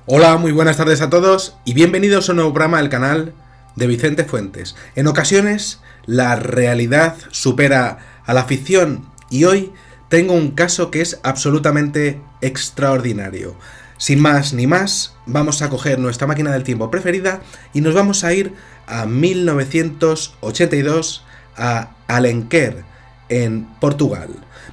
Hola, muy buenas tardes a todos y bienvenidos a un nuevo programa del canal de Vicente Fuentes. En ocasiones la realidad supera a la ficción y hoy tengo un caso que es absolutamente extraordinario. Sin más ni más, vamos a coger nuestra máquina del tiempo preferida y nos vamos a ir a 1982 a Alenquer, en Portugal.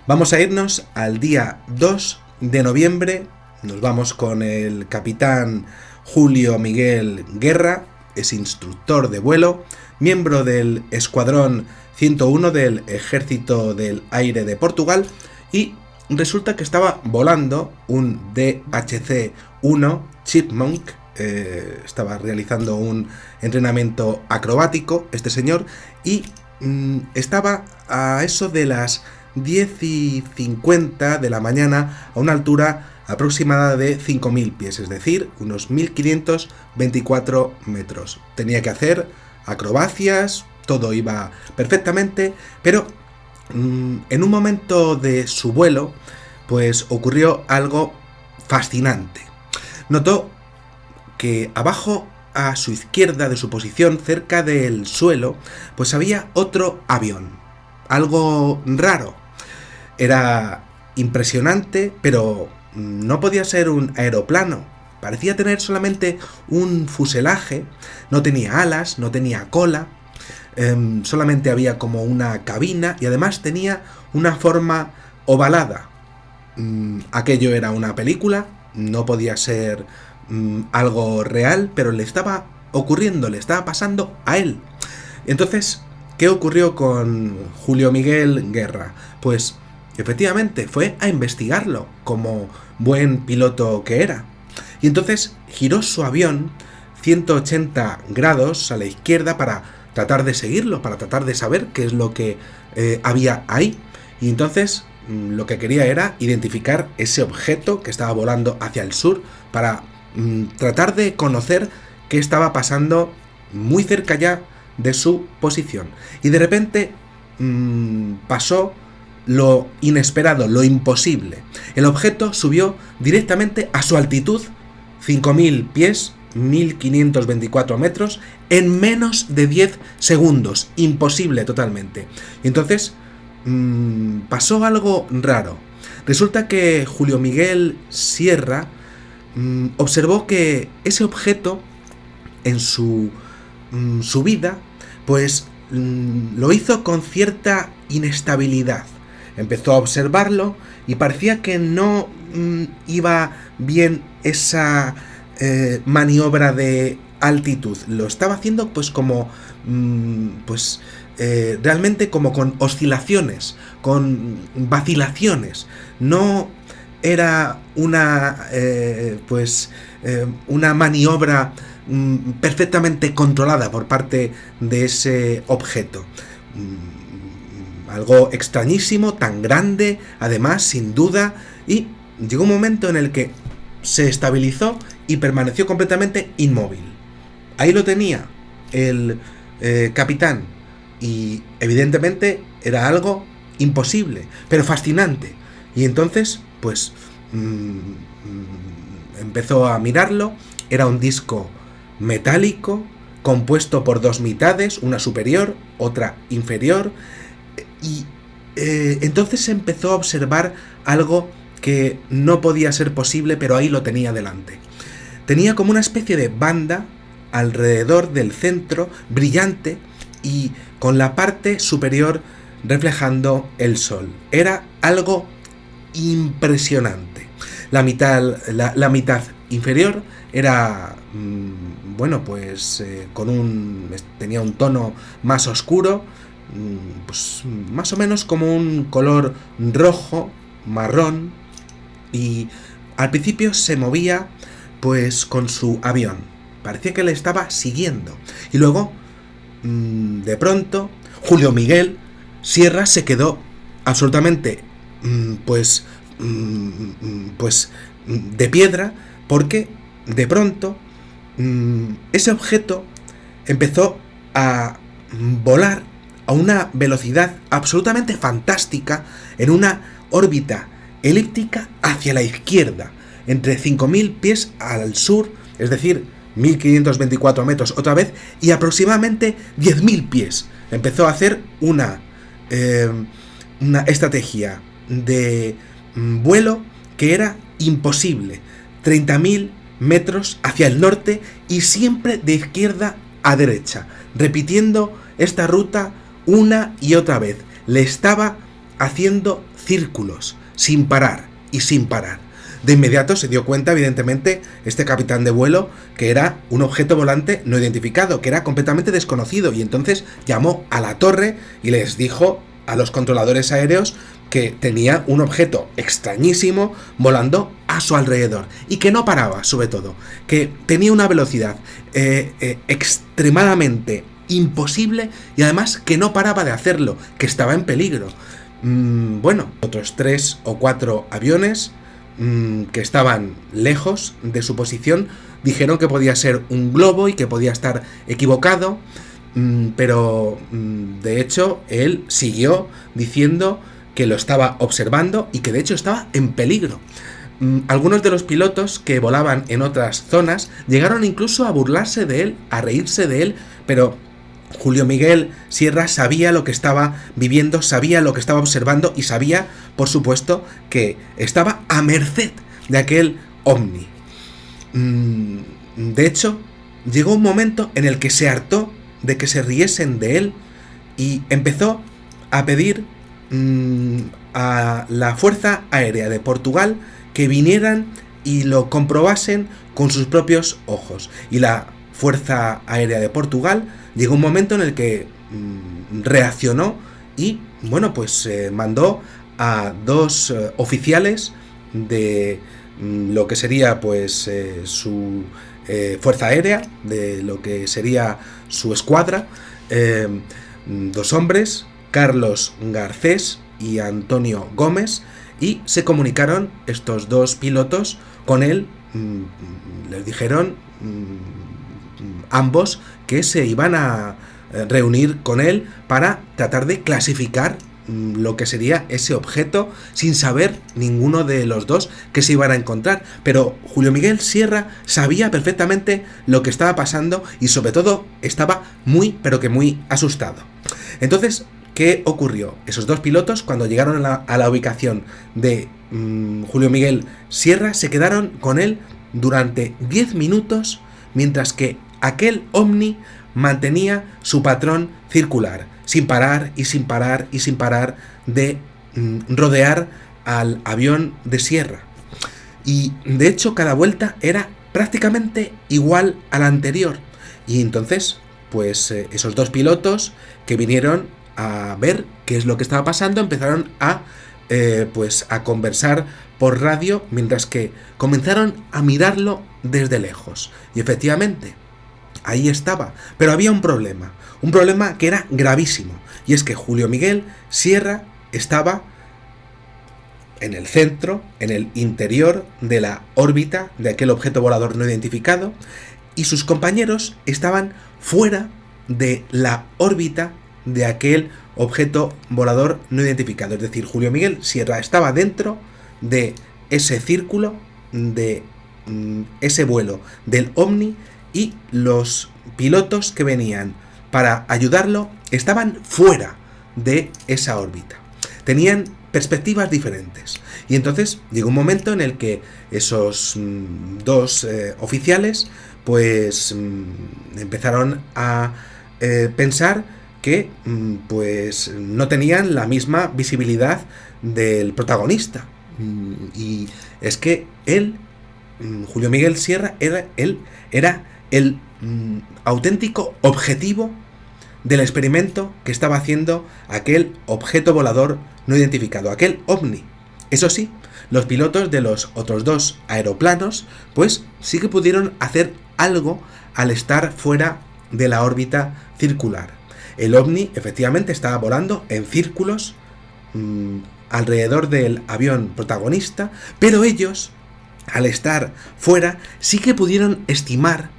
Vamos a irnos al día 2 de noviembre. Nos vamos con el capitán Julio Miguel Guerra, es instructor de vuelo, miembro del Escuadrón 101 del Ejército del Aire de Portugal, y resulta que estaba volando un DHC-1 Chipmunk. Estaba realizando un entrenamiento acrobático este señor y estaba a eso de las 10:50 de la mañana a una altura aproximada de 5.000 pies, es decir, unos 1.524 metros. Tenía que hacer acrobacias, todo iba perfectamente, pero en un momento de su vuelo, pues ocurrió algo fascinante. Notó que abajo a su izquierda de su posición, cerca del suelo, pues había otro avión. Algo raro. Era impresionante, pero no podía ser un aeroplano. Parecía tener solamente un fuselaje, no tenía alas, no tenía cola, solamente había como una cabina y además tenía una forma ovalada. Aquello era una película, no podía ser algo real, pero le estaba ocurriendo, le estaba pasando a él. Entonces, ¿qué ocurrió con Julio Miguel Guerra? Pues efectivamente fue a investigarlo, como buen piloto que era. Y entonces giró su avión 180 grados a la izquierda para tratar de seguirlo, para tratar de saber qué es lo que había ahí. Y entonces lo que quería era identificar ese objeto que estaba volando hacia el sur para tratar de conocer qué estaba pasando muy cerca ya de su posición. Y de repente pasó lo inesperado, lo imposible. El objeto subió directamente a su altitud, 5.000 pies, 1.524 metros, en menos de 10 segundos. Imposible totalmente. Y entonces pasó algo raro. Resulta que Julio Miguel Sierra observó que ese objeto en su subida pues lo hizo con cierta inestabilidad. Empezó a observarlo y parecía que no iba bien esa maniobra de altitud. Lo estaba haciendo pues como realmente como con oscilaciones, con vacilaciones. No era una maniobra perfectamente controlada por parte de ese objeto. Algo extrañísimo, tan grande, además, sin duda, y llegó un momento en el que se estabilizó y permaneció completamente inmóvil. Ahí lo tenía el capitán, y evidentemente era algo imposible, pero fascinante. Y entonces, pues, empezó a mirarlo. Era un disco metálico, compuesto por dos mitades, una superior, otra inferior, y entonces empezó a observar algo que no podía ser posible, pero ahí lo tenía delante. Tenía como una especie de banda alrededor del centro, brillante, y con la parte superior reflejando el sol. Era algo impresionante. La mitad inferior era tenía un tono más oscuro, pues más o menos como un color rojo, marrón, y al principio se movía pues con su avión. Parecía que le estaba siguiendo. Y luego, de pronto, Julio Miguel Sierra se quedó absolutamente de piedra, porque de pronto ese objeto empezó a volar a una velocidad absolutamente fantástica en una órbita elíptica hacia la izquierda. entre 5.000 pies al sur, es decir, 1.524 metros otra vez, y aproximadamente 10.000 pies. Empezó a hacer una estrategia de vuelo que era imposible. 30.000 metros hacia el norte y siempre de izquierda a derecha, repitiendo esta ruta una y otra vez. Le estaba haciendo círculos, sin parar y sin parar. De inmediato se dio cuenta, evidentemente, este capitán de vuelo, que era un objeto volante no identificado, que era completamente desconocido, y entonces llamó a la torre y les dijo a los controladores aéreos que tenía un objeto extrañísimo volando a su alrededor y que no paraba, sobre todo, que tenía una velocidad extremadamente imposible y además que no paraba de hacerlo, que estaba en peligro. Bueno, otros 3 o 4 aviones que estaban lejos de su posición dijeron que podía ser un globo y que podía estar equivocado, pero de hecho él siguió diciendo que lo estaba observando y que de hecho estaba en peligro. Algunos de los pilotos que volaban en otras zonas llegaron incluso a burlarse de él, a reírse de él, pero Julio Miguel Sierra sabía lo que estaba viviendo, sabía lo que estaba observando y sabía, por supuesto, que estaba a merced de aquel ovni. De hecho, llegó un momento en el que se hartó de que se riesen de él y empezó a pedir a la Fuerza Aérea de Portugal que vinieran y lo comprobasen con sus propios ojos. Y la Fuerza Aérea de Portugal llegó un momento en el que reaccionó y, bueno, pues mandó a 2 oficiales de lo que sería pues su Fuerza Aérea, de lo que sería su escuadra, 2 hombres, Carlos Garcés y Antonio Gómez, y se comunicaron estos 2 pilotos con él. Les dijeron ambos que se iban a reunir con él para tratar de clasificar lo que sería ese objeto, sin saber ninguno de los 2 que se iban a encontrar. Pero Julio Miguel Sierra sabía perfectamente lo que estaba pasando y sobre todo estaba muy, pero que muy asustado. Entonces, ¿qué ocurrió? Esos 2 pilotos, cuando llegaron a la ubicación de Julio Miguel Sierra, se quedaron con él durante 10 minutos, mientras que aquel ovni mantenía su patrón circular, sin parar y sin parar y sin parar de rodear al avión de Sierra. Y de hecho cada vuelta era prácticamente igual a la anterior. Y entonces, pues esos 2 pilotos que vinieron a ver qué es lo que estaba pasando empezaron a conversar por radio, mientras que comenzaron a mirarlo desde lejos. Y efectivamente, ahí estaba, pero había un problema que era gravísimo, y es que Julio Miguel Sierra estaba en el centro, en el interior de la órbita de aquel objeto volador no identificado, y sus compañeros estaban fuera de la órbita de aquel objeto volador no identificado. Es decir, Julio Miguel Sierra estaba dentro de ese círculo, de ese vuelo del ovni, y los pilotos que venían para ayudarlo estaban fuera de esa órbita. Tenían perspectivas diferentes. Y entonces llegó un momento en el que esos 2 oficiales pues empezaron a pensar que pues no tenían la misma visibilidad del protagonista. Y es que él, Julio Miguel Sierra, era el auténtico objetivo del experimento que estaba haciendo aquel objeto volador no identificado, aquel ovni. Eso sí, los pilotos de los otros 2 aeroplanos pues sí que pudieron hacer algo al estar fuera de la órbita circular. El ovni efectivamente estaba volando en círculos alrededor del avión protagonista, pero ellos, al estar fuera, sí que pudieron estimar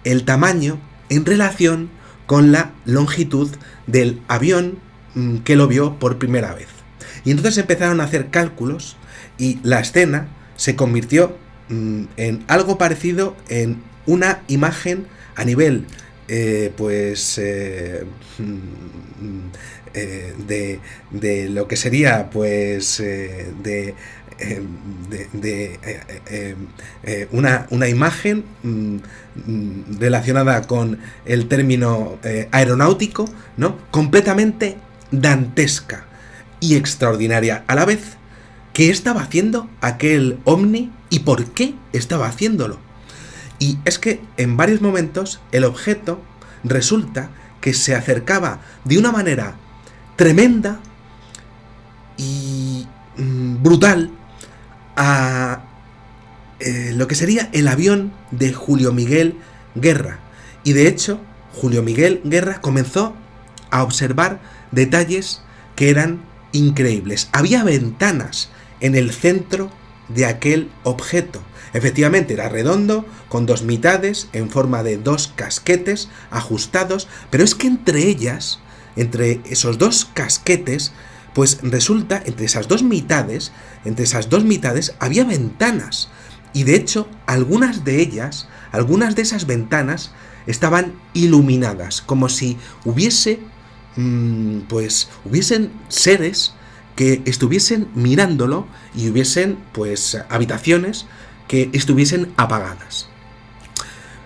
el tamaño en relación con la longitud del avión que lo vio por primera vez. Y entonces empezaron a hacer cálculos y la escena se convirtió en algo parecido en una imagen a nivel de lo que sería una imagen relacionada con el término aeronáutico, ¿no? Completamente dantesca y extraordinaria a la vez. ¿Qué estaba haciendo aquel ovni y por qué estaba haciéndolo? Y es que en varios momentos el objeto resulta que se acercaba de una manera tremenda y brutal a lo que sería el avión de Julio Miguel Guerra. Y de hecho, Julio Miguel Guerra comenzó a observar detalles que eran increíbles. Había ventanas en el centro de aquel objeto. Efectivamente era redondo, con dos mitades, en forma de dos casquetes ajustados, pero es que entre esos dos casquetes, pues resulta, entre esas dos mitades, había ventanas. Y de hecho, algunas de esas ventanas, estaban iluminadas, como si hubiesen seres que estuviesen mirándolo y hubiesen, habitaciones que estuviesen apagadas.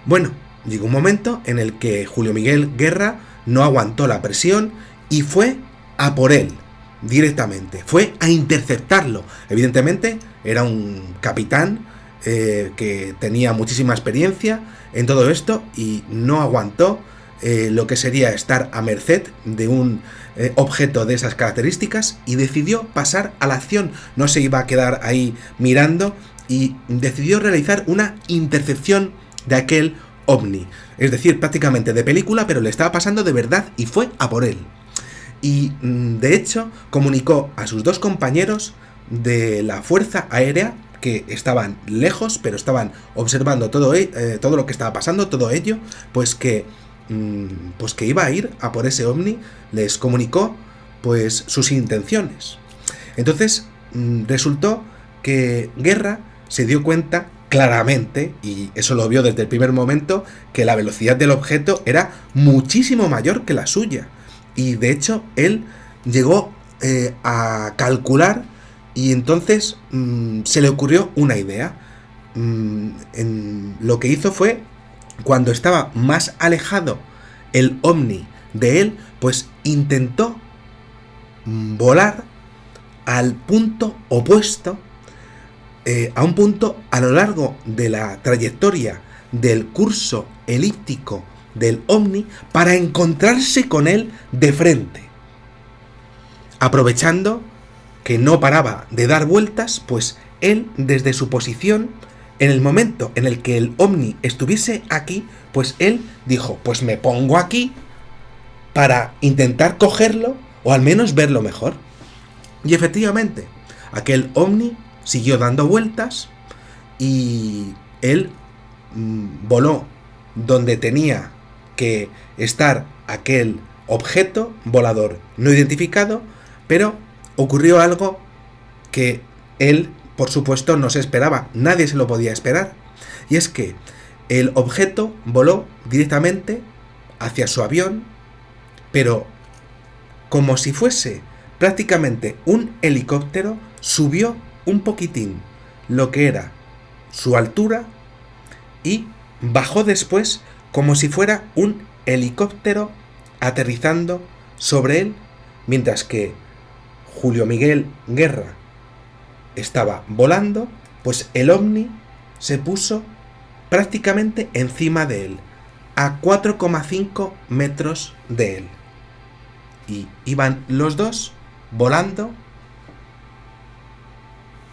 Bueno, llegó un momento en el que Julio Miguel Guerra no aguantó la presión y fue a por él directamente, fue a interceptarlo. Evidentemente era un capitán que tenía muchísima experiencia en todo esto y no aguantó lo que sería estar a merced de un objeto de esas características y decidió pasar a la acción. No se iba a quedar ahí mirando y decidió realizar una intercepción de aquel ovni. Es decir, prácticamente de película, pero le estaba pasando de verdad y fue a por él. Y de hecho comunicó a sus dos compañeros de la Fuerza Aérea que estaban lejos, pero estaban observando todo lo que estaba pasando, todo ello, pues que iba a ir a por ese ovni. Les comunicó pues sus intenciones. Entonces resultó que Guerra se dio cuenta claramente, y eso lo vio desde el primer momento, que la velocidad del objeto era muchísimo mayor que la suya. Y de hecho él llegó a calcular, y entonces se le ocurrió una idea. Lo que hizo fue, cuando estaba más alejado el ovni de él, pues intentó volar al punto opuesto, a un punto a lo largo de la trayectoria del curso elíptico del ovni, para encontrarse con él de frente. Aprovechando que no paraba de dar vueltas, pues él, desde su posición, en el momento en el que el ovni estuviese aquí, pues él dijo, pues me pongo aquí para intentar cogerlo o al menos verlo mejor. Y efectivamente, aquel ovni siguió dando vueltas y él voló donde tenía que estar aquel objeto volador no identificado, pero ocurrió algo que él, por supuesto, no se esperaba, nadie se lo podía esperar, y es que el objeto voló directamente hacia su avión, pero como si fuese prácticamente un helicóptero, subió un poquitín lo que era su altura y bajó después como si fuera un helicóptero aterrizando sobre él, mientras que Julio Miguel Guerra estaba volando, pues el ovni se puso prácticamente encima de él, a 4,5 metros de él. Y iban los dos volando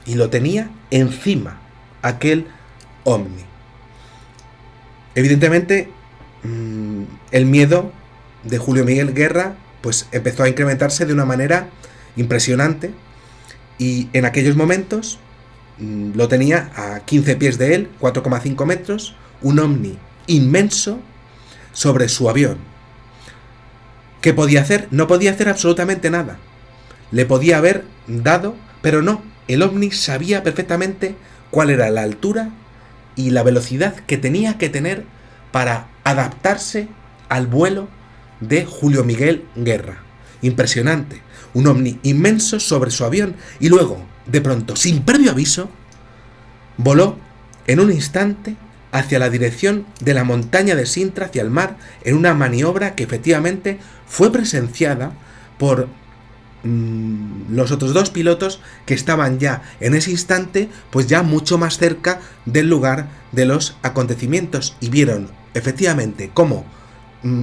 y lo tenía encima aquel ovni. Evidentemente, el miedo de Julio Miguel Guerra pues empezó a incrementarse de una manera impresionante, y en aquellos momentos lo tenía a 15 pies de él, 4,5 metros, un ovni inmenso sobre su avión. ¿Qué podía hacer? No podía hacer absolutamente nada. Le podía haber dado, pero no, el ovni sabía perfectamente cuál era la altura y la velocidad que tenía que tener para adaptarse al vuelo de Julio Miguel Guerra. Impresionante. Un ovni inmenso sobre su avión y luego, de pronto, sin previo aviso, voló en un instante hacia la dirección de la montaña de Sintra, hacia el mar, en una maniobra que efectivamente fue presenciada por los otros dos pilotos que estaban ya en ese instante, pues ya mucho más cerca del lugar de los acontecimientos, y vieron efectivamente cómo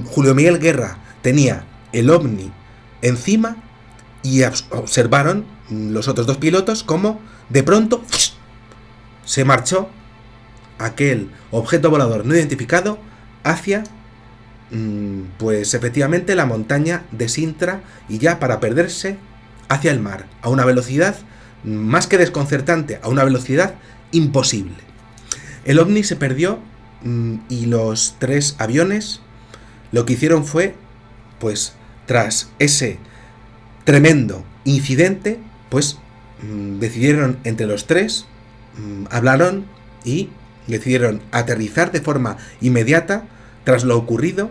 Julio Miguel Guerra tenía el ovni encima, y observaron los otros dos pilotos cómo de pronto se marchó aquel objeto volador no identificado hacia pues efectivamente la montaña de Sintra, y ya para perderse hacia el mar a una velocidad más que desconcertante, a una velocidad imposible. El ovni se perdió y los tres aviones lo que hicieron fue, pues tras ese tremendo incidente, pues decidieron entre los tres, hablaron y decidieron aterrizar de forma inmediata tras lo ocurrido.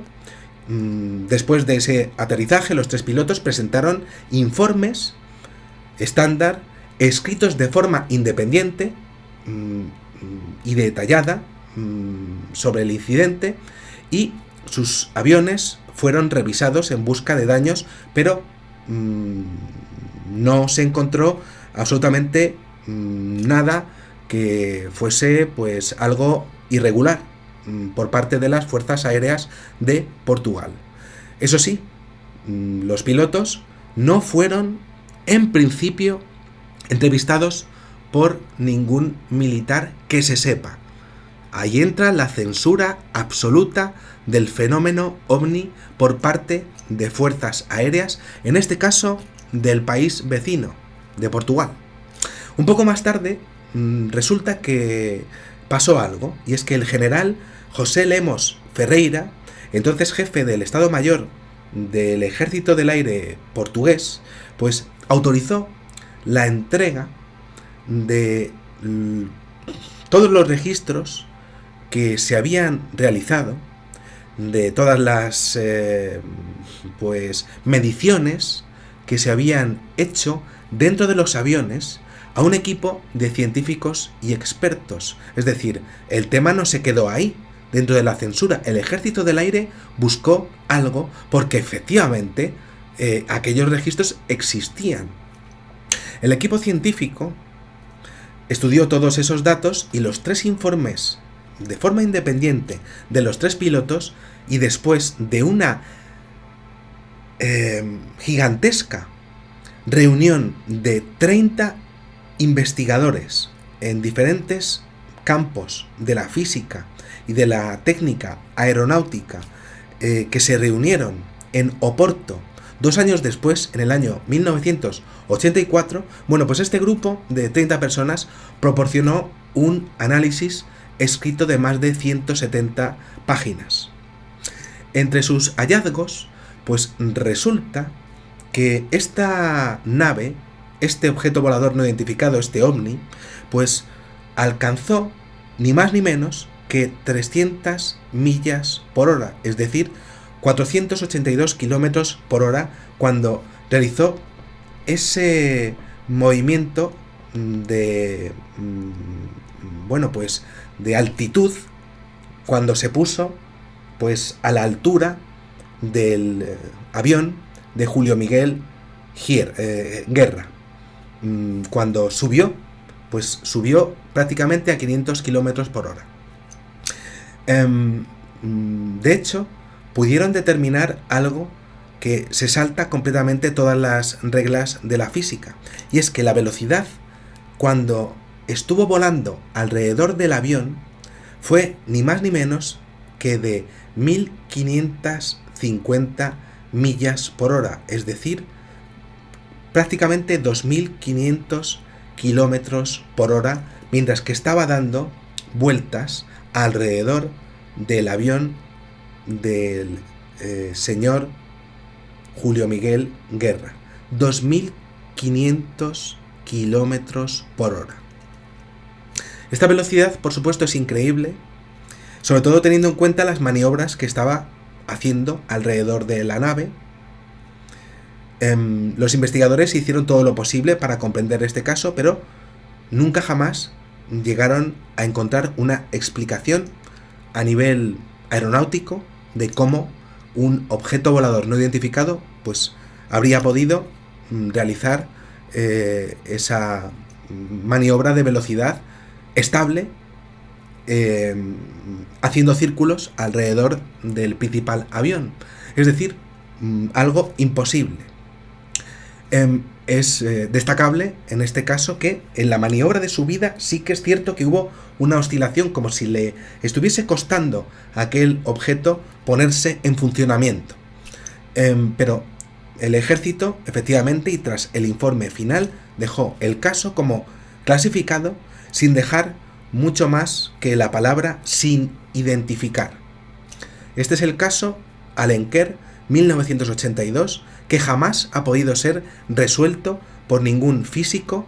Después de ese aterrizaje, los tres pilotos presentaron informes estándar escritos de forma independiente y detallada sobre el incidente, y sus aviones fueron revisados en busca de daños, pero no se encontró absolutamente nada que fuese pues algo irregular por parte de las fuerzas aéreas de Portugal. Eso sí, los pilotos no fueron en principio entrevistados por ningún militar que se sepa. Ahí entra la censura absoluta del fenómeno ovni por parte de fuerzas aéreas, en este caso del país vecino, de Portugal. Un poco más tarde resulta que pasó algo, y es que el general José Lemos Ferreira, entonces jefe del Estado Mayor del Ejército del Aire portugués, pues autorizó la entrega de todos los registros que se habían realizado, de todas las pues mediciones que se habían hecho dentro de los aviones, a un equipo de científicos y expertos. Es decir, el tema no se quedó ahí, dentro de la censura. El Ejército del Aire buscó algo porque efectivamente aquellos registros existían. El equipo científico estudió todos esos datos y los tres informes de forma independiente de los tres pilotos, y después de una gigantesca reunión de 30 investigadores en diferentes campos de la física y de la técnica aeronáutica que se reunieron en Oporto 2 años después, en el año 1984, bueno, pues este grupo de 30 personas proporcionó un análisis escrito de más de 170 páginas. Entre sus hallazgos, pues resulta que esta nave, este objeto volador no identificado, este ovni, pues alcanzó ni más ni menos que 300 millas por hora, es decir, 482 kilómetros por hora, cuando realizó ese movimiento de, bueno, pues de altitud, cuando se puso pues a la altura del avión de Julio Miguel Guerra. Cuando subió, pues subió prácticamente a 500 kilómetros por hora. De hecho, pudieron determinar algo que se salta completamente todas las reglas de la física, y es que la velocidad, cuando estuvo volando alrededor del avión, fue ni más ni menos que de 1550 millas por hora, es decir, prácticamente 2500 kilómetros por hora, mientras que estaba dando vueltas alrededor del avión del señor Julio Miguel Guerra. 2500 kilómetros por hora. Esta velocidad, por supuesto, es increíble, sobre todo teniendo en cuenta las maniobras que estaba haciendo alrededor de la nave. Los investigadores hicieron todo lo posible para comprender este caso, pero nunca jamás llegaron a encontrar una explicación a nivel aeronáutico de cómo un objeto volador no identificado pues habría podido realizar esa maniobra de velocidad estable, haciendo círculos alrededor del principal avión. Es decir, algo imposible. Es destacable en este caso que en la maniobra de subida sí que es cierto que hubo una oscilación, como si le estuviese costando a aquel objeto ponerse en funcionamiento. Pero el ejército, efectivamente, y tras el informe final, dejó el caso como clasificado sin dejar mucho más que la palabra sin identificar. Este es el caso Allen-Kerr 1982, que jamás ha podido ser resuelto por ningún físico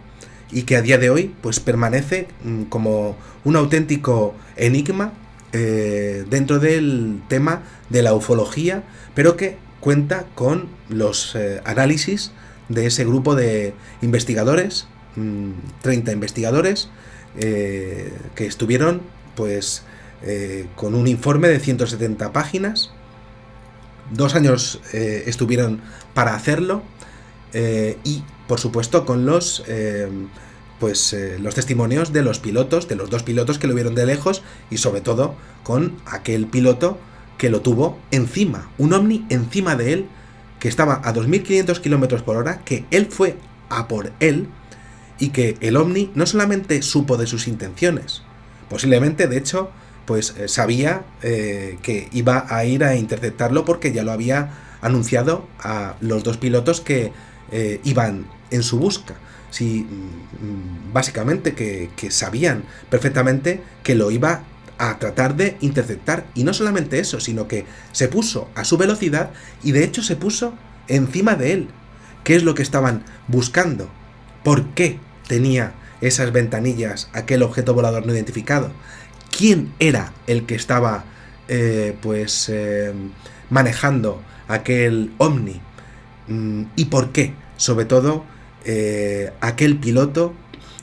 y que a día de hoy pues permanece como un auténtico enigma dentro del tema de la ufología, pero que cuenta con los análisis de ese grupo de investigadores, 30 investigadores, que estuvieron pues con un informe de 170 páginas. 2 años estuvieron para hacerlo, y por supuesto con los testimonios de los pilotos, de los 2 pilotos que lo vieron de lejos, y sobre todo con aquel piloto que lo tuvo encima, un ovni encima de él, que estaba a 2.500 km por hora, que él fue a por él, y que el ovni no solamente supo de sus intenciones, posiblemente de hecho pues sabía que iba a ir a interceptarlo, porque ya lo había anunciado a los 2 pilotos que iban en su busca. Sí, básicamente que sabían perfectamente que lo iba a tratar de interceptar, y no solamente eso, sino que se puso a su velocidad y de hecho se puso encima de él. ¿Qué es lo que estaban buscando? ¿Por qué tenía esas ventanillas aquel objeto volador no identificado? ¿Quién era el que estaba manejando aquel ovni? ¿Y por qué? Sobre todo, aquel piloto,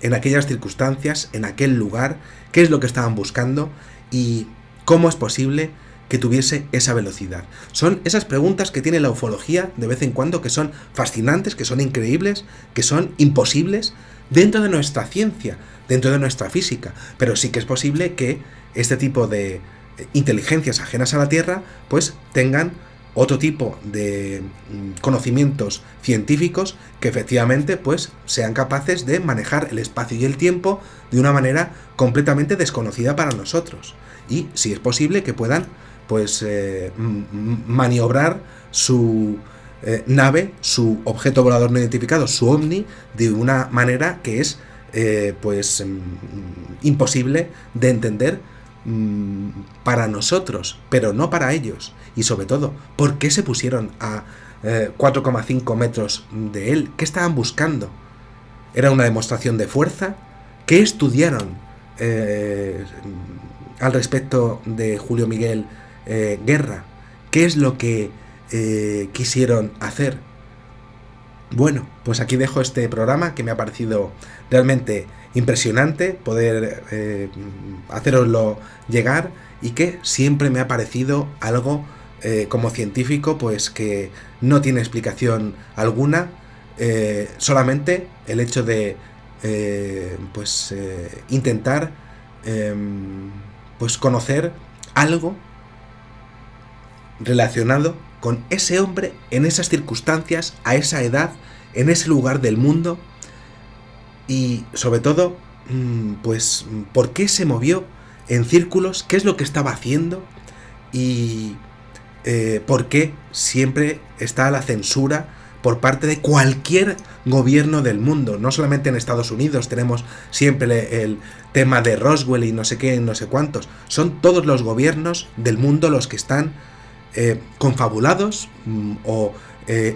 en aquellas circunstancias, en aquel lugar, qué es lo que estaban buscando y cómo es posible que tuviese esa velocidad. Son esas preguntas que tiene la ufología de vez en cuando, que son fascinantes, que son increíbles, que son imposibles dentro de nuestra ciencia, dentro de nuestra física, pero sí que es posible que este tipo de inteligencias ajenas a la Tierra pues tengan otro tipo de conocimientos científicos que efectivamente pues sean capaces de manejar el espacio y el tiempo de una manera completamente desconocida para nosotros, y si es posible que puedan pues maniobrar su nave, su objeto volador no identificado, su ovni, de una manera que es imposible de entender para nosotros, pero no para ellos. Y sobre todo, ¿por qué se pusieron a 4,5 metros de él? ¿Qué estaban buscando? ¿Era una demostración de fuerza? ¿Qué estudiaron al respecto de Julio Miguel Guerra? ¿Qué es lo que quisieron hacer? Bueno, pues aquí dejo este programa, que me ha parecido realmente impresionante poder haceroslo llegar, y que siempre me ha parecido algo como científico pues que no tiene explicación alguna, solamente el hecho de intentar pues conocer algo relacionado con ese hombre en esas circunstancias, a esa edad, en ese lugar del mundo, y sobre todo pues por qué se movió en círculos, qué es lo que estaba haciendo, y por qué siempre está la censura por parte de cualquier gobierno del mundo. No solamente en Estados Unidos tenemos siempre el tema de Roswell y no sé qué, no sé cuántos. Son todos los gobiernos del mundo los que están confabulados o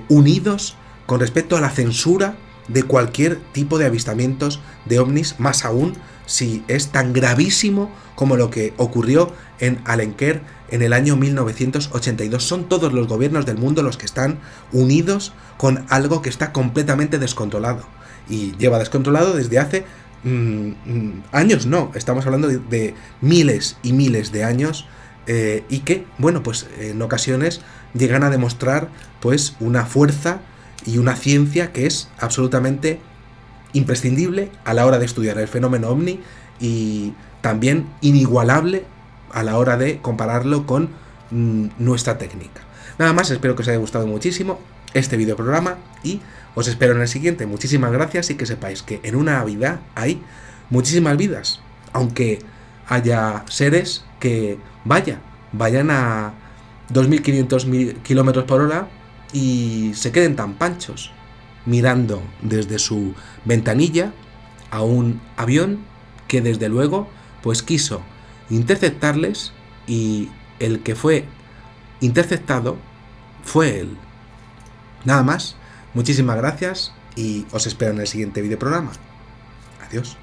unidos con respecto a la censura de cualquier tipo de avistamientos de ovnis, más aún si es tan gravísimo como lo que ocurrió en Alenquer en el año 1982. Son todos los gobiernos del mundo los que están unidos con algo que está completamente descontrolado. Y lleva descontrolado desde hace años, no, estamos hablando de miles y miles de años, y que, bueno, pues en ocasiones llegan a demostrar pues una fuerza y una ciencia que es absolutamente imprescindible a la hora de estudiar el fenómeno ovni y también inigualable a la hora de compararlo con nuestra técnica. Nada más, espero que os haya gustado muchísimo este videoprograma y os espero en el siguiente. Muchísimas gracias y que sepáis que en una vida hay muchísimas vidas, aunque haya seres que vayan a 2.500 kilómetros por hora y se queden tan panchos mirando desde su ventanilla a un avión que desde luego pues quiso interceptarles, y el que fue interceptado fue él. Nada más, muchísimas gracias y os espero en el siguiente videoprograma. Adiós.